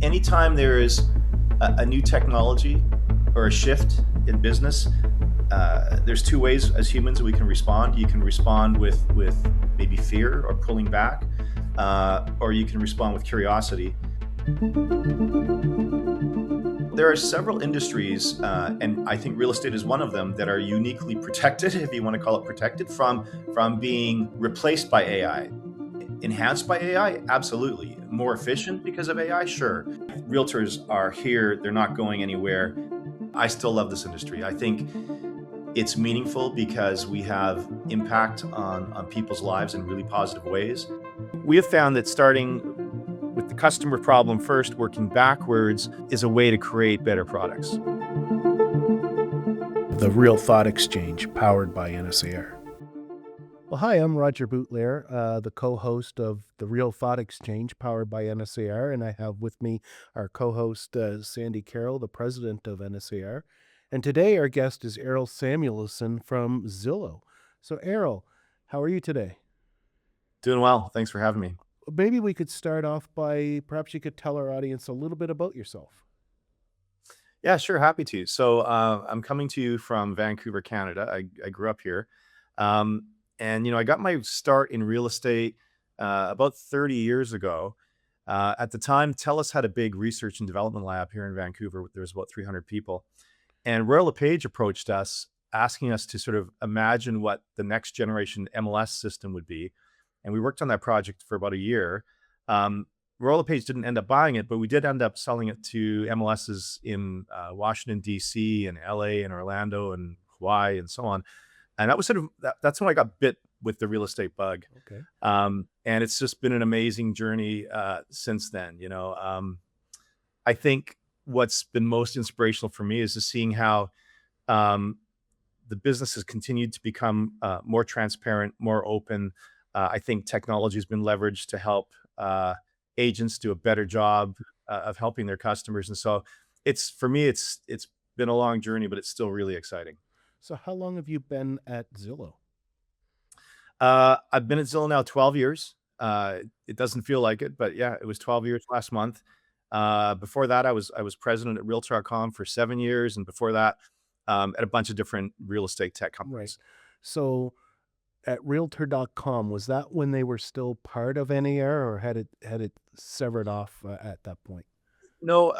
anytime there is a new technology or a shift in business, there's two ways as humans we can respond. You can respond with maybe fear or pulling back, or you can respond with curiosity. There are several industries, and I think real estate is one of them, that are uniquely protected, if you want to call it protected, from being replaced by AI. Enhanced by AI? Absolutely. More efficient because of AI? Sure. Realtors are here, they're not going anywhere. I still love this industry. I think it's meaningful because we have impact on people's lives in really positive ways. We have found that starting with the customer problem first, working backwards, is a way to create better products. The Real Thought Exchange, powered by NSAR. Well, hi, I'm Roger Boutilier, the co-host of The Real Thought Exchange, powered by NSAR, and I have with me our co-host, Sandi Carroll, the president of NSAR. And today our guest is Errol Samuelson from Zillow. So Errol, how are you today? Doing well. Thanks for having me. Maybe we could start off by, perhaps you could tell our audience a little bit about yourself. Yeah, sure. Happy to. So I'm coming to you from Vancouver, Canada. I grew up here. And, I got my start in real estate about 30 years ago. At the time, TELUS had a big research and development lab here in Vancouver. There was about 300 people. And Royal LePage approached us, asking us to sort of imagine what the next generation MLS system would be. And we worked on that project for about a year. Royal LePage didn't end up buying it, but we did end up selling it to MLSs in Washington, D.C. and L.A. and Orlando and Hawaii and so on. And that was sort of, that's when I got bit with the real estate bug. Okay. And it's just been an amazing journey since then. I think what's been most inspirational for me is just seeing how the business has continued to become more transparent, more open. I think technology has been leveraged to help agents do a better job of helping their customers. And so for me, it's been a long journey, but it's still really exciting. So how long have you been at Zillow? I've been at Zillow now 12 years. It doesn't feel like it, but yeah, it was 12 years last month. Before that, I was president at Realtor.com for 7 years. And before that, at a bunch of different real estate tech companies. Right. So at Realtor.com, was that when they were still part of NAR, or had it severed off at that point? No,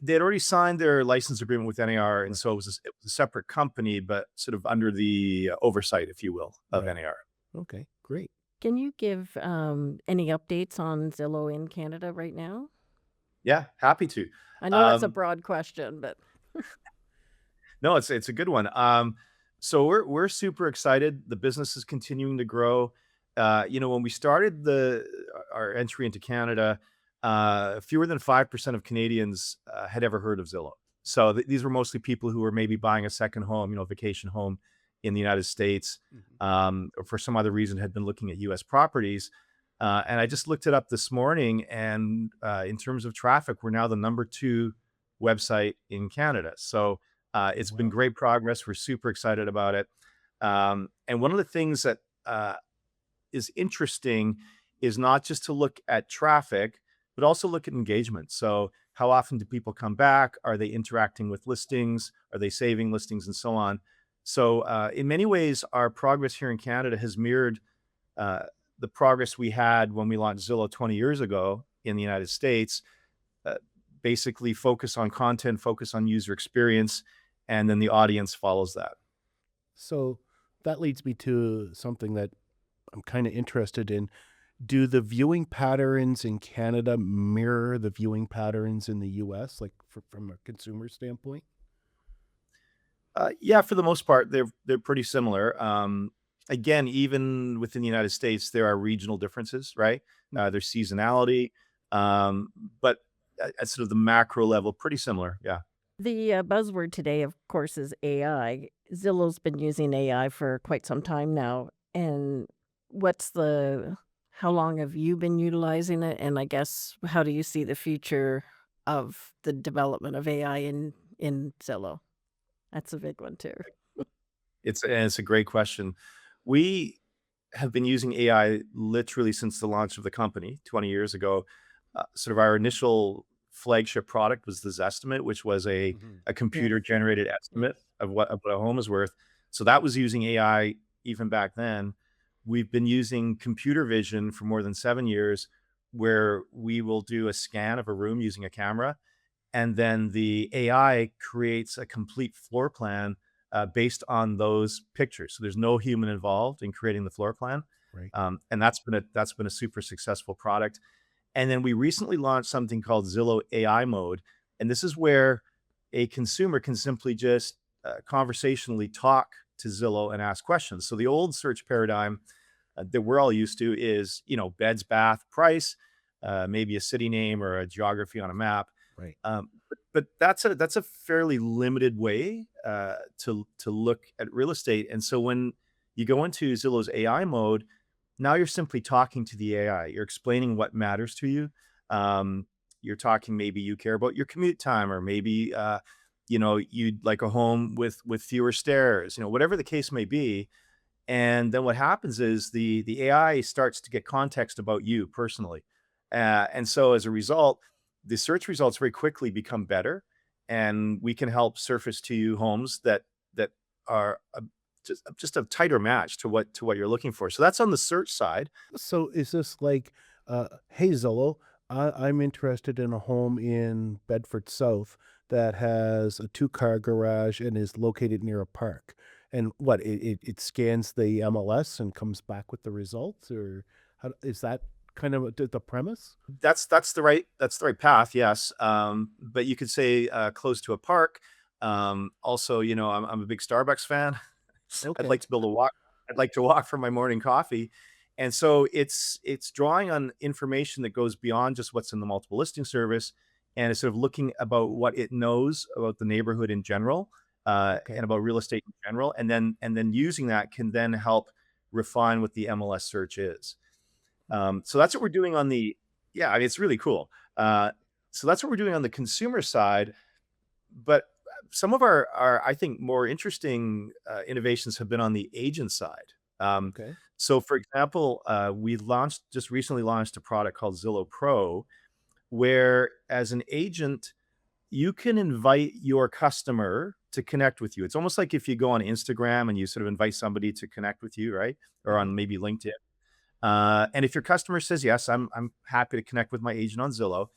they had already signed their license agreement with NAR, and so it was a separate company, but sort of under the oversight, if you will, of NAR. Okay, great. Can you give any updates on Zillow in Canada right now? Yeah, happy to. I know that's a broad question, but no, it's a good one. So we're super excited. The business is continuing to grow. When we started our entry into Canada, fewer than 5% of Canadians had ever heard of Zillow. So these were mostly people who were maybe buying a second home, vacation home in the United States, or for some other reason had been looking at U.S. properties. And I just looked it up this morning, and in terms of traffic, we're now the number 2 website in Canada. So it's been great progress. We're super excited about it. And one of the things that is interesting is not just to look at traffic, but also look at engagement. So how often do people come back? Are they interacting with listings? Are they saving listings, and so on? So in many ways, our progress here in Canada has mirrored the progress we had when we launched Zillow 20 years ago in the United States. Basically focus on content, focus on user experience, and then the audience follows that. So that leads me to something that I'm kind of interested in. Do the viewing patterns in Canada mirror the viewing patterns in the US, like from a consumer standpoint? Yeah, for the most part, they're pretty similar. Again, even within the United States, there are regional differences, right? There's seasonality, but at sort of the macro level, pretty similar. Yeah. the buzzword today, of course, is AI. Zillow's been using AI for quite some time now. And how long have you been utilizing it? And I guess, how do you see the future of the development of AI in Zillow? That's a big one too. It's a great question. We have been using AI literally since the launch of the company 20 years ago. Sort of our initial flagship product was the Zestimate, which was Mhm. a Yes. computer generated Yes. estimate of what a home is worth. So that was using AI even back then. We've been using computer vision for more than 7 years, where we will do a scan of a room using a camera, and then the AI creates a complete floor plan based on those pictures. So there's no human involved in creating the floor plan, Right. and that's been a super successful product. And then we recently launched something called Zillow AI Mode, and this is where a consumer can simply just conversationally talk to Zillow and ask questions. So the old search paradigm that we're all used to is, beds, bath, price, maybe a city name or a geography on a map. Right. But that's a fairly limited way to look at real estate. And so when you go into Zillow's AI mode, now you're simply talking to the AI. You're explaining what matters to you. You're talking, maybe you care about your commute time, or maybe you'd like a home with fewer stairs. Whatever the case may be. And then what happens is the AI starts to get context about you personally, and so as a result, the search results very quickly become better, and we can help surface to you homes that are just a tighter match to what you're looking for. So that's on the search side. So is this like, hey Zillow, I'm interested in a home in Bedford South that has a two-car garage and is located near a park. And what, it scans the MLS and comes back with the results, or how is that kind of the premise? That's the right path, yes. But you could say close to a park. Also, I'm a big Starbucks fan. I'd Okay. like to build a walk. I'd like to walk for my morning coffee, and so it's drawing on information that goes beyond just what's in the multiple listing service, and it's sort of looking about what it knows about the neighborhood in general, Okay. and about real estate in general, and then using that can then help refine what the MLS search is. So that's what we're doing on the yeah, I mean, it's really cool. So that's what we're doing on the consumer side, but some of our I think more interesting innovations have been on the agent side. Um, Okay. so, for example, we just recently launched a product called Zillow Pro, where as an agent, you can invite your customer to connect with you. It's almost like if you go on Instagram and you sort of invite somebody to connect with you, right? Or Hmm. on maybe LinkedIn. And if your customer says, yes, I'm happy to connect with my agent on Zillow,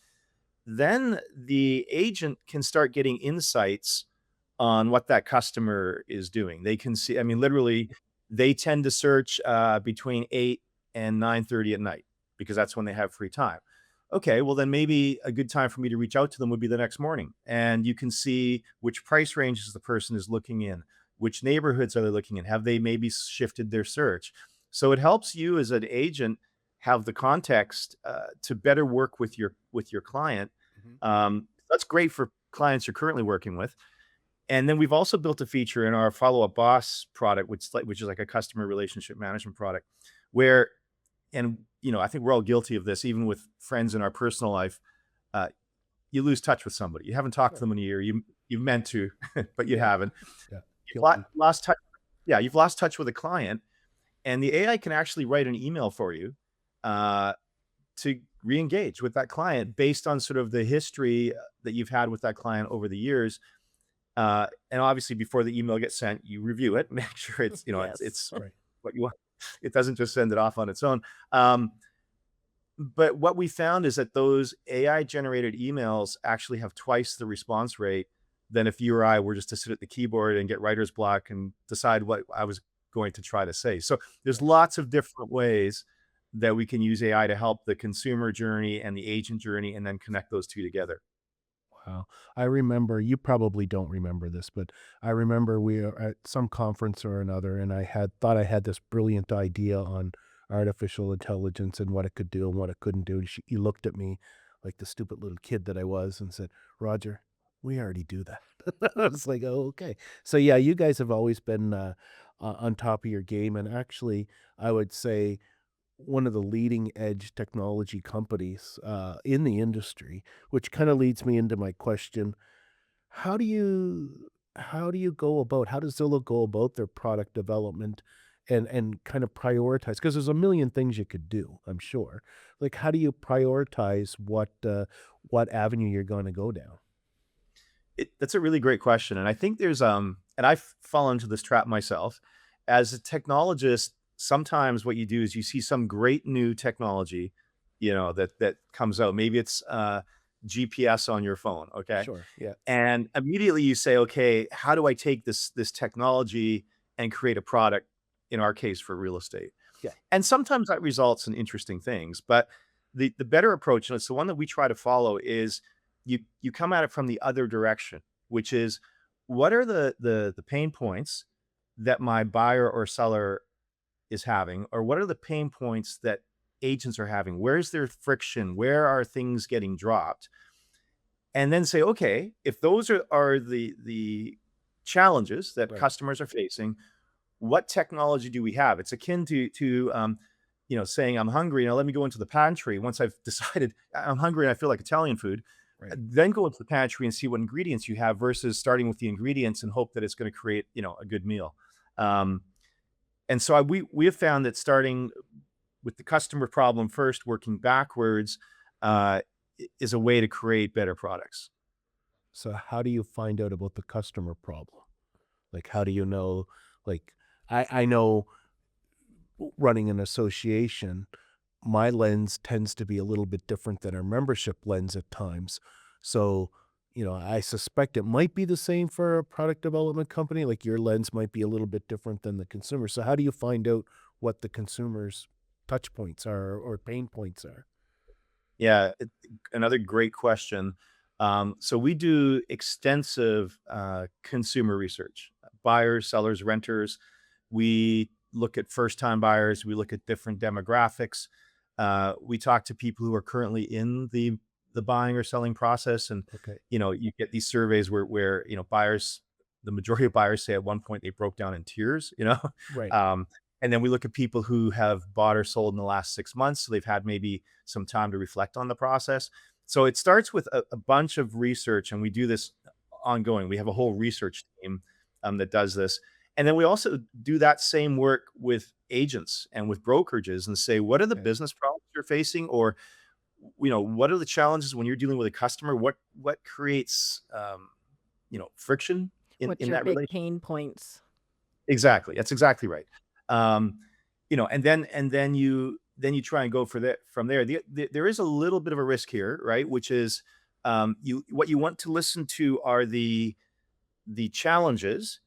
then the agent can start getting insights on what that customer is doing. They can see, I mean, literally, they tend to search between 8 and 9:30 at night because that's when they have free time. Okay, well, then maybe a good time for me to reach out to them would be the next morning. And you can see which price ranges the person is looking in, which neighborhoods are they looking in, have they maybe shifted their search? So it helps you as an agent have the context to better work with your client. Hmm. That's great for clients you're currently working with. And then we've also built a feature in our Follow Up Boss product, which is like a customer relationship management product, where and I think we're all guilty of this, even with friends in our personal life. Uh, you lose touch with somebody. You haven't talked to Sure. them in a year. You meant to, but you Yeah. haven't. Yeah. You've Guilty. lost touch. Yeah, you've lost touch with a client, and the AI can actually write an email for you uh, to re-engage with that client based on sort of the history that you've had with that client over the years. And obviously, before the email gets sent, you review it, make sure it's Yes. it's Right. what you want. It doesn't just send it off on its own. Um, but what we found is that those AI generated emails actually have twice the response rate than if you or I were just to sit at the keyboard and get writer's block and decide what I was going to try to say. So there's Right. lots of different ways that we can use AI to help the consumer journey and the agent journey, and then connect those two together. Wow. I remember, you probably don't remember this, but I remember we were at some conference or another, and I had thought I had this brilliant idea on artificial intelligence and what it could do and what it couldn't do. And you looked at me like the stupid little kid that I was and said, Roger, we already do that. I was like, oh, okay. So, yeah, you guys have always been on top of your game. And actually, I would say one of the leading edge technology companies in the industry, which kind of leads me into my question. How do you how does Zillow go about their product development and kind of prioritize, because there's a million things you could do, I'm sure. Like, how do you prioritize what avenue you're going to go down? That's a really great question, and I think there's and I've fallen into this trap myself. As a technologist, sometimes what you do is you see some great new technology, that comes out. Maybe it's GPS on your phone, okay? Sure. Yeah. And immediately you say, "Okay, how do I take this technology and create a product?" In our case, for real estate. Yeah. And sometimes that results in interesting things, but the better approach, and it's the one that we try to follow, is you come at it from the other direction, which is, what are the pain points that my buyer or seller is having, or what are the pain points that agents are having? Where's their friction? Where are things getting dropped? And then say, okay, if those are the challenges that Right. customers are facing, what technology do we have? It's akin to saying, I'm hungry. Now let me go into the pantry. Once I've decided I'm hungry and I feel like Italian food, Right. then go into the pantry and see what ingredients you have, versus starting with the ingredients and hope that it's going to create, a good meal. Um, and so we have found that starting with the customer problem first, working backwards, is a way to create better products. So how do you find out about the customer problem? Like, how do you know? Like, I know, running an association, my lens tends to be a little bit different than our membership lens at times. So, I suspect it might be the same for a product development company. Like, your lens might be a little bit different than the consumer. So how do you find out what the consumer's touch points are or pain points are? Yeah, another great question. So we do extensive consumer research, buyers, sellers, renters. We look at first-time buyers. We look at different demographics. We talk to people who are currently in the buying or selling process, and Okay. you get these surveys where buyers, the majority of buyers say at one point they broke down in tears. Right. Um, and then we look at people who have bought or sold in the last 6 months, so they've had maybe some time to reflect on the process. So it starts with a bunch of research, and we do this ongoing. We have a whole research team that does this. And then we also do that same work with agents and with brokerages, and say, what are the Okay. business problems you're facing? Or, what are the challenges when you're dealing with a customer? What creates, friction What's in your that big relationship? pain points? Exactly. That's exactly right. Um, and then you try and go from there. There is a little bit of a risk here, right? Which is, what you want to listen to are the challenges,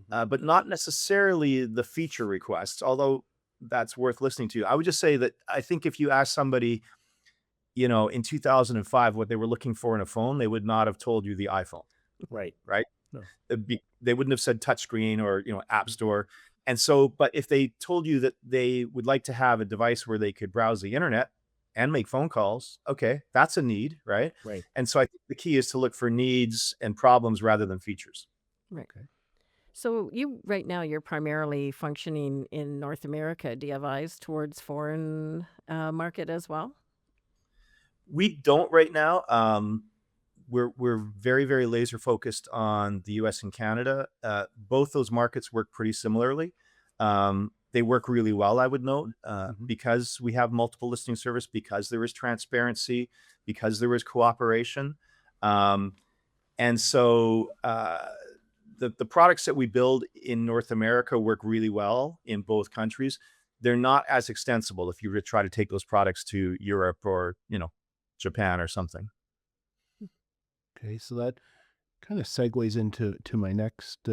Mhm. but not necessarily the feature requests, although that's worth listening to. I would just say that I think if you ask somebody, in 2005 what they were looking for in a phone, they would not have told you the iPhone, Right. right? No. They wouldn't have said touchscreen or App Mhm. Store. And so, but if they told you that they would like to have a device where they could browse the internet and make phone calls, okay, that's a need, right? Right. And so I think the key is to look for needs and problems rather than features. Right. Okay. So right now you're primarily functioning in North America. Do you have eyes towards foreign market as well? We don't right now. We're very, very laser focused on the US and Canada. Both those markets work pretty similarly. They work really well, I would note, Mhm. because we have multiple listing service, because there is transparency, because there is cooperation. Um, and so the products that we build in North America work really well in both countries. They're not as extensible if you were to try to take those products to Europe or, Japan or something. Okay. So that kind of segues into my next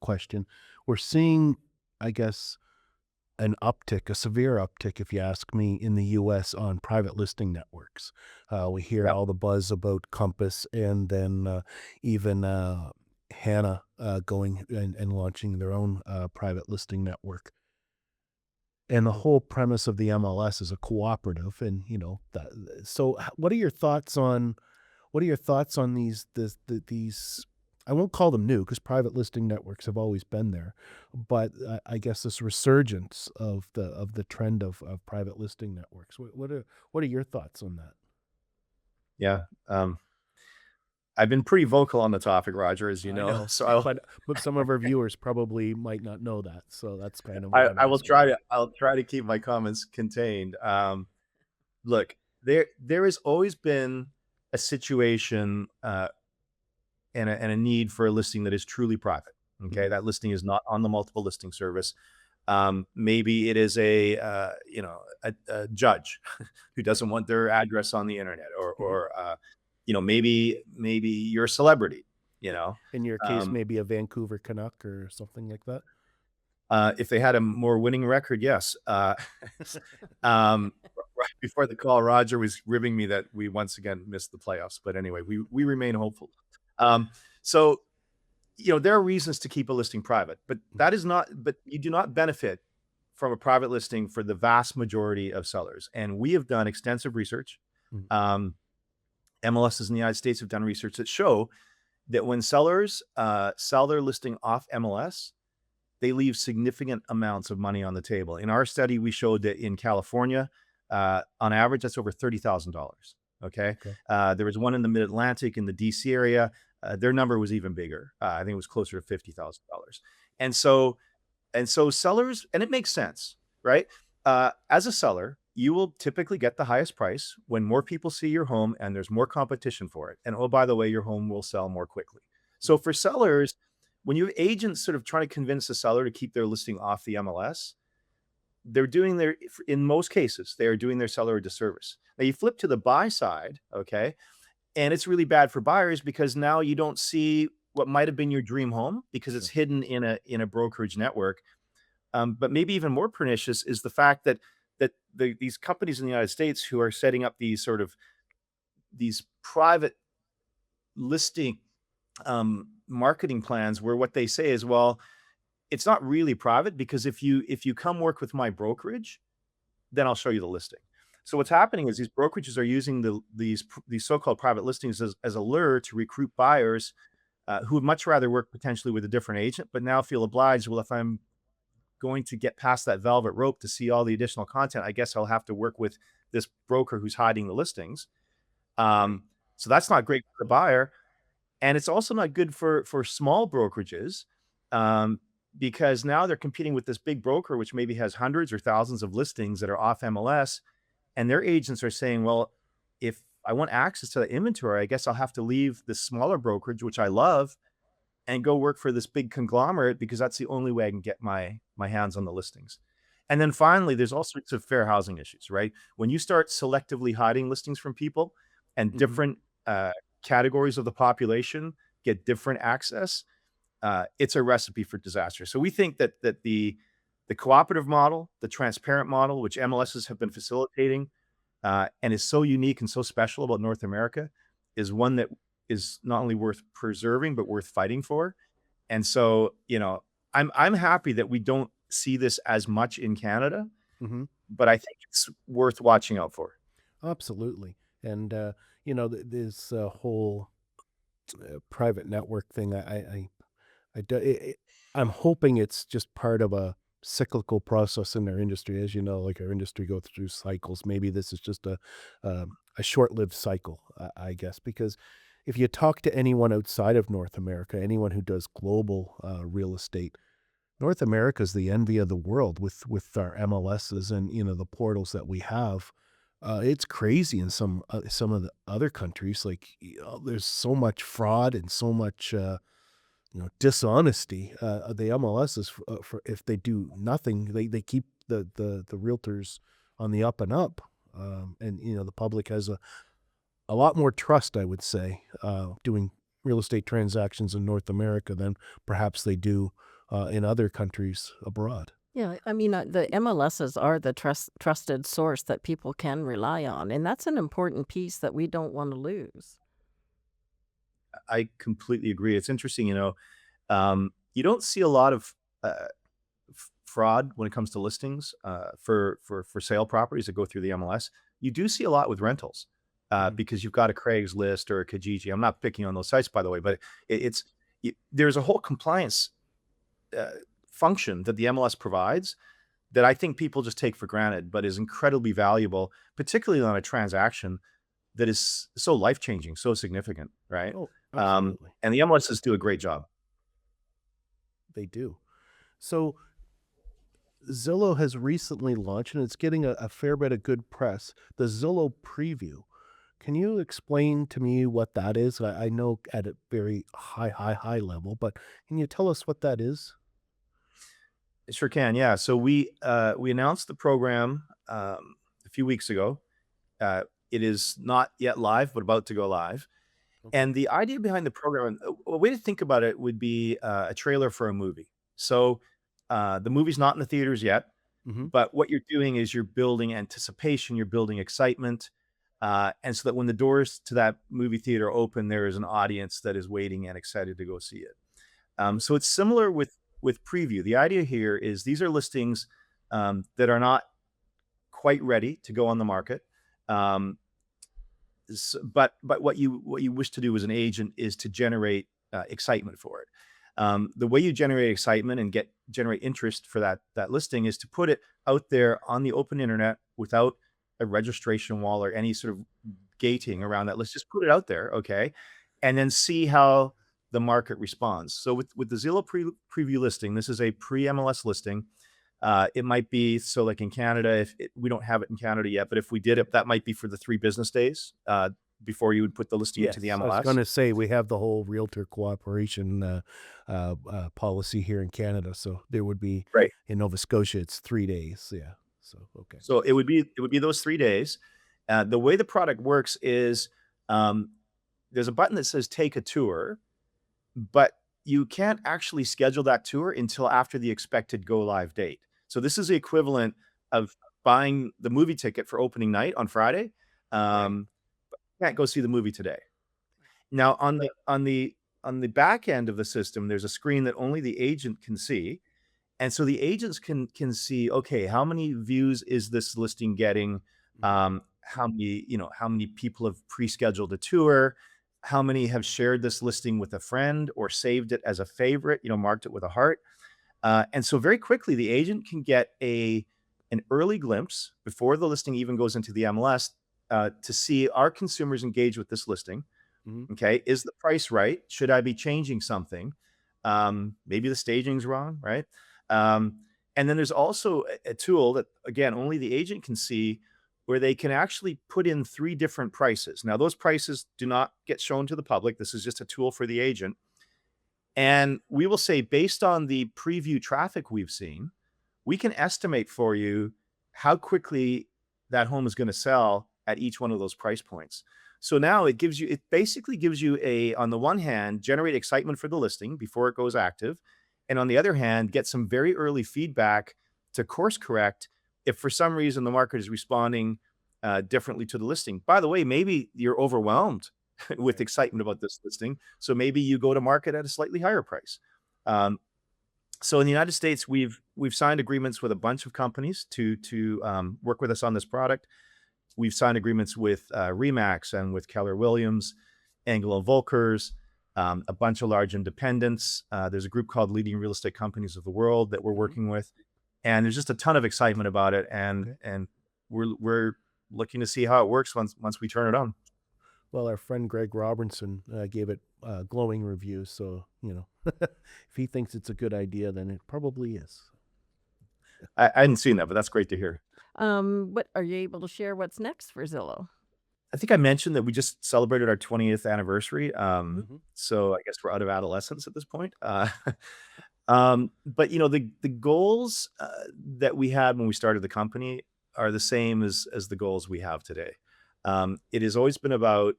question. We're seeing, I guess, an uptick, a severe uptick, if you ask me, in the U.S. on private listing networks. We hear Yep. all the buzz about Compass, and then even Hannah going and launching their own private listing network. And the whole premise of the MLS is a cooperative, and that. So, what are your thoughts on these? I won't call them new, because private listing networks have always been there, but I guess this resurgence of the trend of private listing networks. What are your thoughts on that? Yeah. I've been pretty vocal on the topic, Roger, as you I know. know, So I'll, but some of our viewers probably might not know that. So that's kind of I, what I'm I will asking. I'll try to keep my comments contained. Look, there has always been a situation and a need for a listing that is truly private. Okay, that listing is not on the multiple listing service. Maybe it is a judge who doesn't want their address on the internet, or maybe you're a celebrity. You know, In your case, um, maybe a Vancouver Canuck or something like that. if they had a more winning record, yes. Right before the call, Roger was ribbing me that we once again missed the playoffs. But anyway, we remain hopeful. So there are reasons to keep a listing private, but you do not benefit from a private listing for the vast majority of sellers. And we have done extensive research. Mhm. MLSs in the United States have done research that show that when sellers sell their listing off MLS, they leave significant amounts of money on the table. In our study, we showed that in California, on average, that's over $30,000. Okay. Okay. There was one in the Mid-Atlantic in the DC area. Their number was even bigger. I think it was closer to $50,000. And so sellers, and it makes sense, right? As a seller, you will typically get the highest price when more people see your home and there's more competition for it. And oh, by the way, your home will sell more quickly. So for sellers, when you have agents sort of trying to convince the seller to keep their listing off the MLS, in most cases, they are doing their seller a disservice. Now you flip to the buy side, okay, and it's really bad for buyers because now you don't see what might have been your dream home because it's hidden in a brokerage network. But maybe even more pernicious is the fact that these companies in the United States who are setting up these private listing marketing plans, where what they say is, well, it's not really private because if you come work with my brokerage, then I'll show you the listing. So what's happening is these brokerages are using these so-called private listings as a lure to recruit buyers who would much rather work potentially with a different agent, but now feel obliged. Well, if I'm going to get past that velvet rope to see all the additional content, I guess I'll have to work with this broker who's hiding the listings. So that's not great for the buyer. And it's also not good for small brokerages, because now they're competing with this big broker, which maybe has hundreds or thousands of listings that are off MLS. And their agents are saying, well, if I want access to the inventory, I guess I'll have to leave this smaller brokerage, which I love, and go work for this big conglomerate because that's the only way I can get my hands on the listings. And then finally, there's all sorts of fair housing issues, right? When you start selectively hiding listings from people and different categories of the population get different access, it's a recipe for disaster. So we think that the cooperative model, the transparent model, which MLSs have been facilitating, and is so unique and so special about North America, is one that is not only worth preserving but worth fighting for. And so, I'm happy that we don't see this as much in Canada, but I think it's worth watching out for. Absolutely. And this whole private network thing, I'm hoping it's just part of a cyclical process in our industry. As you know, like our industry goes through cycles. Maybe this is just a short-lived cycle, I guess, because if you talk to anyone outside of North America, anyone who does global real estate, North America is the envy of the world with our MLSs and the portals that we have. It's crazy in some of the other countries. Like there's so much fraud and so much dishonesty. The MLSs, for if they do nothing, they keep the realtors on the up and up, and the public has a lot more trust, I would say, doing real estate transactions in North America than perhaps they do in other countries abroad. Yeah, I mean, the MLSs are the trusted source that people can rely on, and that's an important piece that we don't want to lose. I completely agree. It's interesting, you don't see a lot of fraud when it comes to listings for sale properties that go through the MLS. You do see a lot with rentals because you've got a Craigslist or a Kijiji. I'm not picking on those sites, by the way, but there's a whole compliance function that the MLS provides that I think people just take for granted, but is incredibly valuable, particularly on a transaction that is so life-changing, so significant, right? Oh, absolutely. And the MLSs do a great job. They do. So Zillow has recently launched, and it's getting a fair bit of good press, the Zillow Preview. Can you explain to me what that is? I know at a very high level, but can you tell us what that is? Sure can, yeah. So we announced the program a few weeks ago. It is not yet live, but about to go live. Okay. And the idea behind the program, a way to think about it would be a trailer for a movie. So the movie's not in the theaters yet, Mm-hmm. but what you're doing is you're building anticipation, you're building excitement, and so that when the doors to that movie theater open, there is an audience that is waiting and excited to go see it. So it's similar with Preview. The idea here is these are listings that are not quite ready to go on the market. But what you wish to do as an agent is to generate excitement for it. The way you generate excitement and generate interest for that listing is to put it out there on the open internet without a registration wall or any sort of gating around that. Let's just put it out there, okay, and then see how the market responds. So with the Zillow preview listing, this is a pre-MLS listing. It might be, so like in Canada, if we don't have it in Canada yet, but if we did it, that might be for the 3 business days before you would put the listing into the Yes, I was going MLS. to say we have the whole realtor cooperation policy here in Canada, so there would be Right. in Nova Scotia it's 3 days. Yeah. So okay. So it would be those 3 days. The way the product works is there's a button that says take a tour, but you can't actually schedule that tour until after the expected go live date. So this is the equivalent of buying the movie ticket for opening night on Friday. Right. But you can't go see the movie today. Now on the back end of the system, there's a screen that only the agent can see. And so the agents can see, okay, how many views is this listing getting? How many people have pre-scheduled a tour? How many have shared this listing with a friend or saved it as a favorite, marked it with a heart? And so very quickly, the agent can get an early glimpse before the listing even goes into the MLS to see, are consumers engaged with this listing? Mhm. Okay, is the price right? Should I be changing something? Maybe the staging's wrong, right? And then there's also a tool that, again, only the agent can see, where they can actually put in 3 different prices. Now, those prices do not get shown to the public. This is just a tool for the agent. And we will say, based on the preview traffic we've seen, we can estimate for you how quickly that home is going to sell at each one of those price points. So now it basically gives you on the one hand, generate excitement for the listing before it goes active. And on the other hand, get some very early feedback to course correct if for some reason the market is responding differently to the listing. By the way, maybe you're overwhelmed with Right. excitement about this listing. So maybe you go to market at a slightly higher price. So in the United States, we've signed agreements with a bunch of companies to work with us on this product. We've signed agreements with Remax and with Keller Williams, Engel and Volkers, a bunch of large independents. There's a group called Leading Real Estate Companies of the World that we're Mhm. working with, and there's just a ton of excitement about it. And Okay. and we're looking to see how it works once we turn it on. Well, our friend Greg Robertson gave it glowing reviews, so if he thinks it's a good idea, then it probably is. I hadn't seen that, but that's great to hear. What are you able to share what's next for Zillow? I think I mentioned that we just celebrated our 20th anniversary. Hmm. So I guess we're out of adolescence at this point. But the goals that we had when we started the company are the same as the goals we have today. It has always been about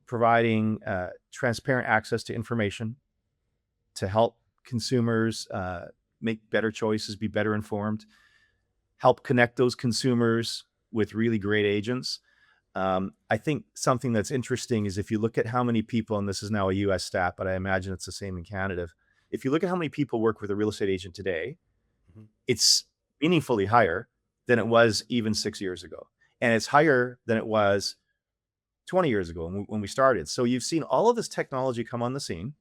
providing transparent access to information to help consumers make better choices, be better informed, help connect those consumers with really great agents. I think something that's interesting is if you look at how many people, and this is now a US stat, but I imagine it's the same in Canada. If you look at how many people work with a real estate agent today, Hmm. it's meaningfully higher than it was even 6 years ago. And it's higher than it was 20 years ago when we started. So you've seen all of this technology come on the scene,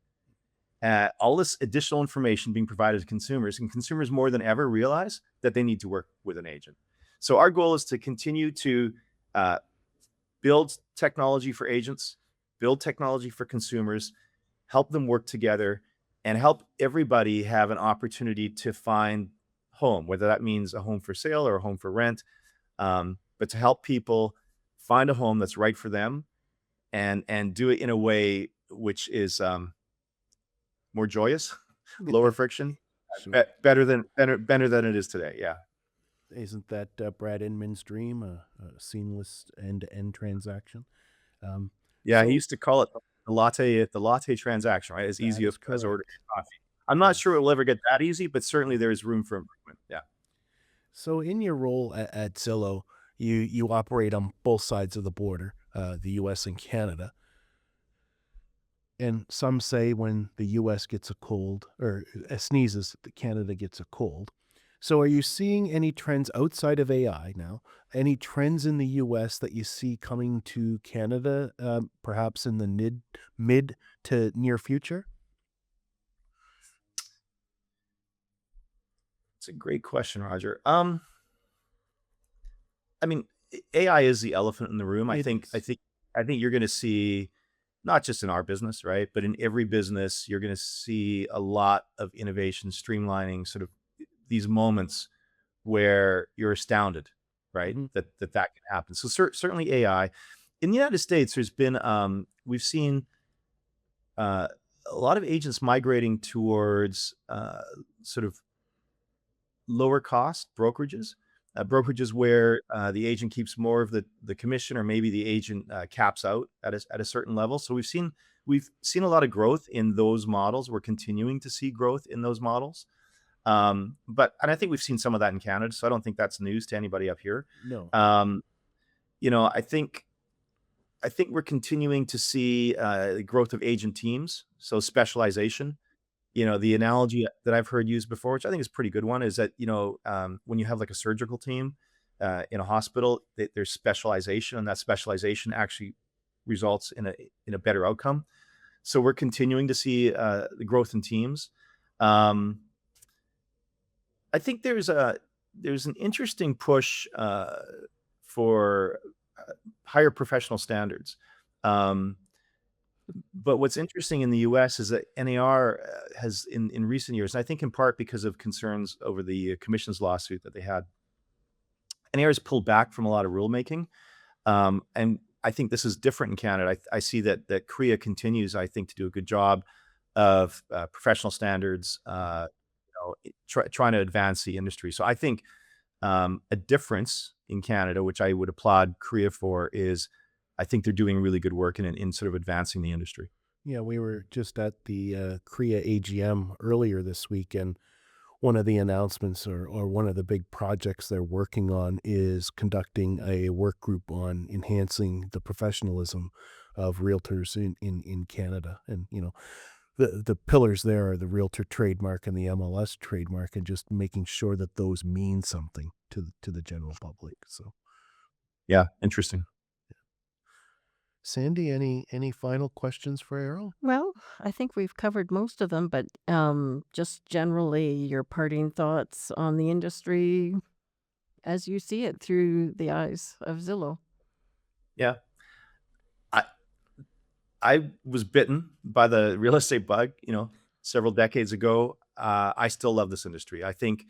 all this additional information being provided to consumers, and consumers more than ever realize that they need to work with an agent. So our goal is to continue to build technology for agents, build technology for consumers, help them work together, and help everybody have an opportunity to find home, whether that means a home for sale or a home for rent, but to help people find a home that's right for them and do it in a way which is more joyous, lower friction, Sure. better than it is today. Yeah. Isn't that Brad Inman's dream, a seamless end-to-end transaction? Um, Yeah, he so used to call it the latte transaction, right? As that easy is as ordering correct. a coffee. I'm not sure it Yes. will ever get that easy, but certainly there is room for improvement. Yeah. So in your role at Zillow, you operate on both sides of the border, the U.S. and Canada. And some say when the U.S. gets a cold or sneezes, Canada gets a cold. So are you seeing any trends outside of AI now? Any trends in the U.S. that you see coming to Canada, perhaps in the mid to near future? It's a great question, Roger. I mean, AI is the elephant in the room. It is. I think you're going to see not just in our business, right, but in every business, you're going to see a lot of innovation, streamlining, sort of these moments where you're astounded, right, Hmm. that can happen. So certainly AI. In the United States, there's been we've seen uh, a lot of agents migrating towards sort of lower cost brokerages, brokerages where the agent keeps more of the commission, or maybe the agent caps out at a certain level. So we've seen a lot of growth in those models. We're continuing to see growth in those models. And I think we've seen some of that in Canada, so I don't think that's news to anybody up here. No. Um, I think we're continuing to see the growth of agent teams, so specialization. The analogy that I've heard used before, which I think is a pretty good one, is that, when you have like a surgical team in a hospital, there's specialization, and that specialization actually results in a better outcome. So we're continuing to see the growth in teams. Um, I think there's an interesting push for higher professional standards. Um, But what's interesting in the US is that NAR has in recent years, and I think in part because of concerns over the commissions lawsuit that they had, NAR has pulled back from a lot of rulemaking. And I think this is different in Canada. I see that CREA continues, I think, to do a good job of professional standards, trying to advance the industry. So I think a difference in Canada, which I would applaud CREA for, is I think they're doing really good work in sort of advancing the industry. Yeah, we were just at the CREA AGM earlier this week, and one of the announcements or one of the big projects they're working on is conducting a work group on enhancing the professionalism of realtors in Canada. And, the pillars there are the realtor trademark and the MLS trademark, and just making sure that those mean something to the general public. So, Yeah, interesting. Sandy, any final questions for Errol? Well, I think we've covered most of them, but just generally your parting thoughts on the industry as you see it through the eyes of Zillow. Yeah. I I was bitten by the real estate bug, several decades ago. I still love this industry. I think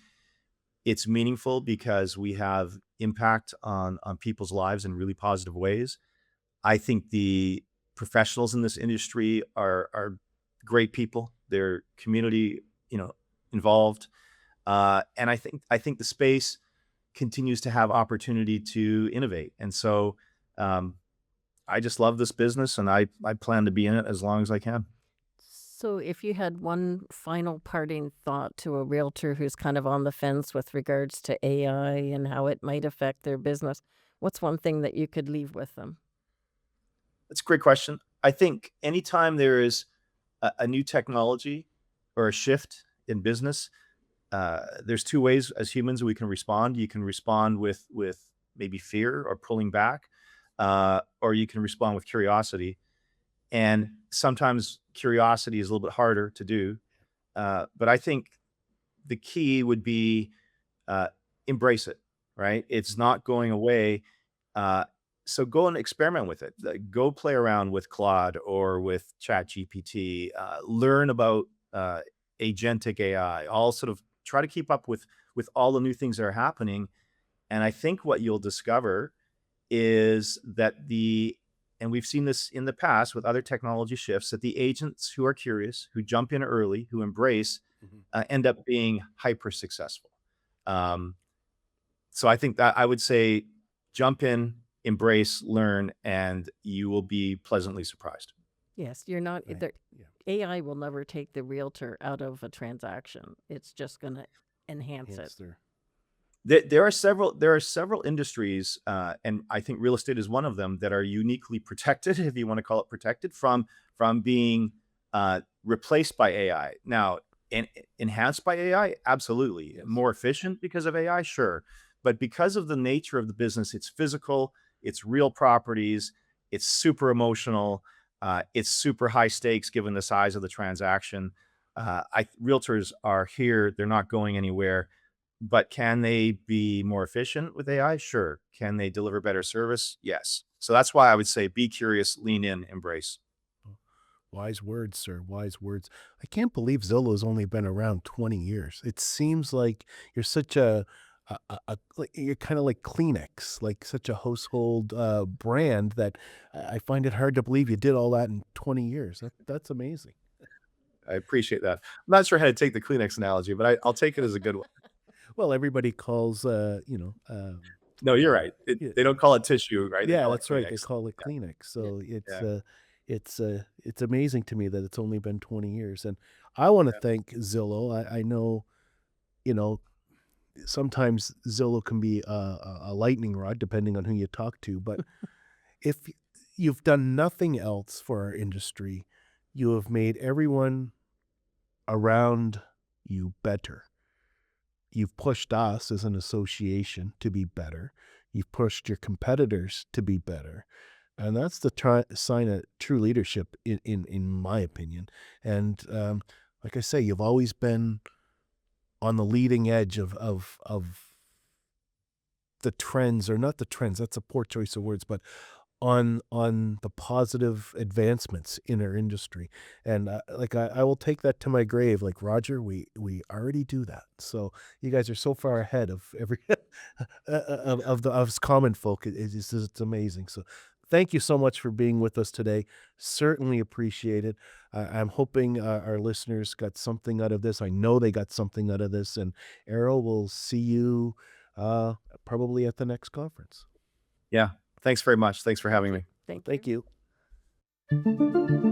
it's meaningful because we have impact on people's lives in really positive ways. I think the professionals in this industry are great people. They're community, involved, and I think the space continues to have opportunity to innovate. And so, um, I just love this business, and I plan to be in it as long as I can. So, if you had one final parting thought to a realtor who's kind of on the fence with regards to AI and how it might affect their business, what's one thing that you could leave with them? That's a great question. I think anytime there is a new technology or a shift in business, there's two ways as humans we can respond. You can respond with maybe fear or pulling back, or you can respond with curiosity. And sometimes curiosity is a little bit harder to do. But I think the key would be uh, embrace it, right? It's not going away. Uh, so go and experiment with it. Go play around with Claude or with ChatGPT. Learn about agentic AI. All sort of try to keep up with all the new things that are happening. And I think what you'll discover is that and we've seen this in the past with other technology shifts, that the agents who are curious, who jump in early, who embrace, end up being hyper successful. So I think that I would say jump in, embrace, learn, and you will be pleasantly surprised. Yes, you're not, Right. there, Yeah. AI will never take the realtor out of a transaction. It's just going to enhance it. There are several industries, and I think real estate is one of them, that are uniquely protected, if you want to call it protected, from being replaced by AI. Now, enhanced by AI, absolutely. Yes. More efficient because of AI, sure. But because of the nature of the business, it's physical, it's real properties, it's super emotional, it's super high stakes given the size of the transaction. Realtors are here; they're not going anywhere. But can they be more efficient with AI? Sure. Can they deliver better service? Yes. So that's why I would say be curious, lean in, embrace. Wise words, sir. Wise words. I can't believe Zillow's only been around 20 years. It seems like you're such like you're kind of like Kleenex, like such a household brand that I find it hard to believe you did all that in 20 years. That's amazing. I appreciate that. I'm not sure how to take the Kleenex analogy, but I'll take it as a good one. Well, everybody calls, No, you're right. yeah, They don't call it tissue, right? They yeah, call it that's right. They Kleenex. call it Kleenex. Yeah. So Yeah. it's amazing to me that it's only been 20 years. And I want to thank Zillow. I know, you know, sometimes Zillow can be a lightning rod depending on who you talk to. But if you've done nothing else for our industry, you have made everyone around you better. You've pushed us as an association to be better. You've pushed your competitors to be better. And that's the sign of true leadership, in my opinion. And like I say, you've always been on the leading edge of the trends, or not the trends. That's a poor choice of words, but on the positive advancements in our industry. And like I will take that to my grave. Like, Roger, we already do that. So you guys are so far ahead of every of us common folk. It's amazing. So thank you so much for being with us today. Certainly appreciate it. I'm hoping our listeners got something out of this. I know they got something out of this. And Errol, will see you probably at the next conference. Yeah. Thanks very much. Thanks for having me. Thank you. Thank you.